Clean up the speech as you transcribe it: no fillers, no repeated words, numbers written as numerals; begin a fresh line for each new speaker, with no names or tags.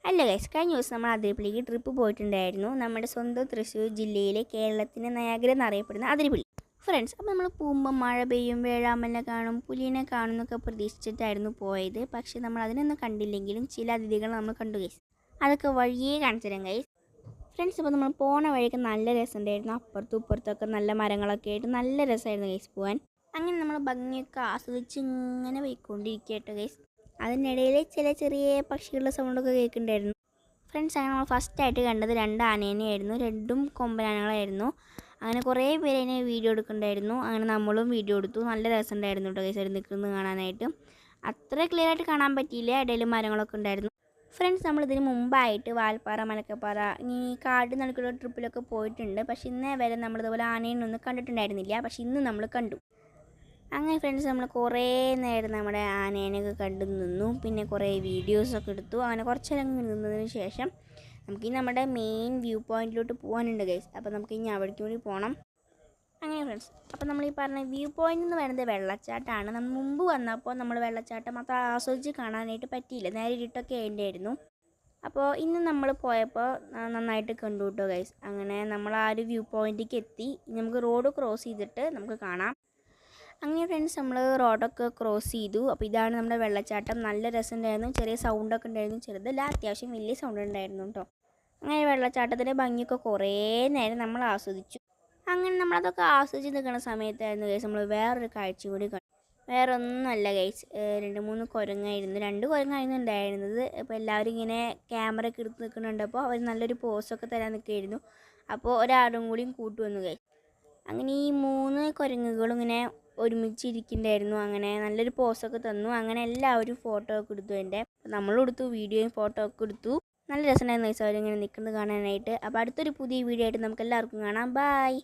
അല്ല ഗൈസ്, കഴിഞ്ഞ ദിവസം നമ്മൾ അതിരപ്പള്ളിക്ക് ട്രിപ്പ് പോയിട്ടുണ്ടായിരുന്നു. നമ്മുടെ സ്വന്തം തൃശ്ശൂർ ജില്ലയിലെ കേരളത്തിൻ്റെ നയാഗ്ര എന്നറിയപ്പെടുന്ന അതിരപ്പള്ളി. ഫ്രണ്ട്സ്, അപ്പോൾ നമ്മൾ പോകുമ്പോൾ മഴ പെയ്യും, വേഴാമ്പലിനെ കാണും, പുലിനെ കാണും എന്നൊക്കെ പ്രതീക്ഷിച്ചിട്ടായിരുന്നു പോയത്. പക്ഷേ നമ്മൾ അതിനൊന്നും കണ്ടില്ലെങ്കിലും ചില അതിഥികൾ നമ്മൾ കണ്ടു ഗൈസ്. അതൊക്കെ വഴിയേ കാണിച്ചു തരാം ഗൈസ്. ഫ്രണ്ട്സ്, അപ്പോൾ നമ്മൾ പോണ വഴിയൊക്കെ നല്ല രസമുണ്ടായിരുന്നു. അപ്പുറത്തും ഇപ്പുറത്തൊക്കെ നല്ല മരങ്ങളൊക്കെ ആയിട്ട് നല്ല രസമായിരുന്നു ഗൈസ് പോകാൻ. അങ്ങനെ നമ്മൾ ഭംഗിയൊക്കെ ആസ്വദിച്ച് ഇങ്ങനെ പോയിക്കൊണ്ടിരിക്കട്ടോ ഗൈസ്. അതിനിടയിൽ ചില ചെറിയ പക്ഷികളുടെ സൗണ്ടൊക്കെ കേൾക്കുന്നുണ്ടായിരുന്നു. ഫ്രണ്ട്സ്, അങ്ങനെ നമ്മൾ ഫസ്റ്റായിട്ട് കണ്ടത് 2 ആനേനെയായിരുന്നു. 2 കൊമ്പനാനകളായിരുന്നു. അങ്ങനെ കുറേ പേര് അതിനെ വീഡിയോ എടുക്കുന്നുണ്ടായിരുന്നു. അങ്ങനെ നമ്മളും വീഡിയോ എടുത്തു. നല്ല രസമുണ്ടായിരുന്നു കേട്ടോ ഗൈസ്, നിൽക്കുന്നത് കാണാനായിട്ട്. അത്ര ക്ലിയർ ആയിട്ട് കാണാൻ പറ്റിയില്ല, ഇടയിൽ മരങ്ങളൊക്കെ ഉണ്ടായിരുന്നു. ഫ്രണ്ട്സ്, നമ്മളിതിന് മുമ്പായിട്ട് വാൽപ്പാറ, മലക്കപ്പാറ, ഈ കാട് നടുക്കുള്ള ട്രിപ്പിലൊക്കെ പോയിട്ടുണ്ട്. പക്ഷേ ഇന്നേ വരെ നമ്മളിതുപോലെ ആനേനൊന്നും കണ്ടിട്ടുണ്ടായിരുന്നില്ല. പക്ഷേ ഇന്ന് നമ്മൾ കണ്ടു. അങ്ങനെ ഫ്രണ്ട്സ്, നമ്മൾ കുറേ നേരം നമ്മുടെ ആനേനെയൊക്കെ കണ്ടു നിന്നു. പിന്നെ കുറേ വീഡിയോസൊക്കെ എടുത്തു. അങ്ങനെ കുറച്ച് നേരം നിന്നതിന് ശേഷം നമുക്കിനി നമ്മുടെ മെയിൻ വ്യൂ പോയിൻറ്റിലോട്ട് പോകാനുണ്ട് ഗൈസ്. അപ്പോൾ നമുക്കിനി അവിടേക്ക് കൂടി പോകണം. അങ്ങനെ ഫ്രണ്ട്സ്, അപ്പോൾ നമ്മൾ ഈ പറഞ്ഞ വ്യൂ പോയിൻ്റ് എന്ന് പറയുന്നത് വെള്ളച്ചാട്ടമാണ്. നമ്മൾ മുമ്പ് വന്നപ്പോൾ നമ്മൾ വെള്ളച്ചാട്ടം അത്ര ആസ്വദിച്ച് കാണാനായിട്ട് പറ്റിയില്ല, നേരെ ഇരുട്ടൊക്കെ ആയിരുന്നു. അപ്പോൾ ഇന്ന് നമ്മൾ പോയപ്പോൾ നന്നായിട്ട് കണ്ടു കേട്ടോ ഗൈസ്. അങ്ങനെ നമ്മൾ ആ ഒരു വ്യൂ പോയിൻറ്റിലേക്ക് എത്തി. നമുക്ക് റോഡ് ക്രോസ് ചെയ്തിട്ട് നമുക്ക് കാണാം. അങ്ങനെ ഫ്രണ്ട്സ്, നമ്മൾ റോഡൊക്കെ ക്രോസ് ചെയ്തു. അപ്പോൾ ഇതാണ് നമ്മുടെ വെള്ളച്ചാട്ടം. നല്ല രസമുണ്ടായിരുന്നു. ചെറിയ സൗണ്ടൊക്കെ ഉണ്ടായിരുന്നു. ചെറുതല്ല, അത്യാവശ്യം വലിയ സൗണ്ട് ഉണ്ടായിരുന്നു കേട്ടോ. അങ്ങനെ വെള്ളച്ചാട്ടത്തിൻ്റെ ഭംഗിയൊക്കെ കുറേ നേരം നമ്മൾ ആസ്വദിച്ചു. അങ്ങനെ നമ്മളതൊക്കെ ആസ്വദിച്ച് നിൽക്കുന്ന സമയത്തായിരുന്നു ഗൈസ് നമ്മൾ വേറൊരു കാഴ്ച കൂടി കണ്ടു. വേറെ ഒന്നുമല്ല ഗൈസ്, 2-3 കുരങ്ങായിരുന്നു. 2 കുരങ്ങായിരുന്നു ഉണ്ടായിരുന്നത്. അപ്പോൾ എല്ലാവരും ഇങ്ങനെ ക്യാമറ ഒക്കെ എടുത്ത് നിൽക്കുന്നുണ്ടപ്പോൾ അവർ നല്ലൊരു പോസൊക്കെ തരാൻ നിൽക്കുകയായിരുന്നു. അപ്പോൾ ഒരാളും കൂടിയും കൂട്ടുവന്നു ഗൈസ്. അങ്ങനെ ഈ 3 കുരങ്ങുകളും ഇങ്ങനെ ഒരുമിച്ചിരിക്കുന്നുണ്ടായിരുന്നു. അങ്ങനെ നല്ലൊരു പോസൊക്കെ തന്നു. അങ്ങനെ എല്ലാവരും ഫോട്ടോ ഒക്കെ എടുത്തു. നമ്മളും എടുത്തു, വീഡിയോയും ഫോട്ടോ ഒക്കെ എടുത്തു. നല്ല രസമുണ്ടായിരുന്നു ഗൈസ് അവരിങ്ങനെ നിൽക്കുന്നത് കാണാനായിട്ട്. അപ്പോൾ അടുത്തൊരു പുതിയ വീഡിയോ ആയിട്ട് നമുക്ക് എല്ലാവർക്കും കാണാം. ബൈ.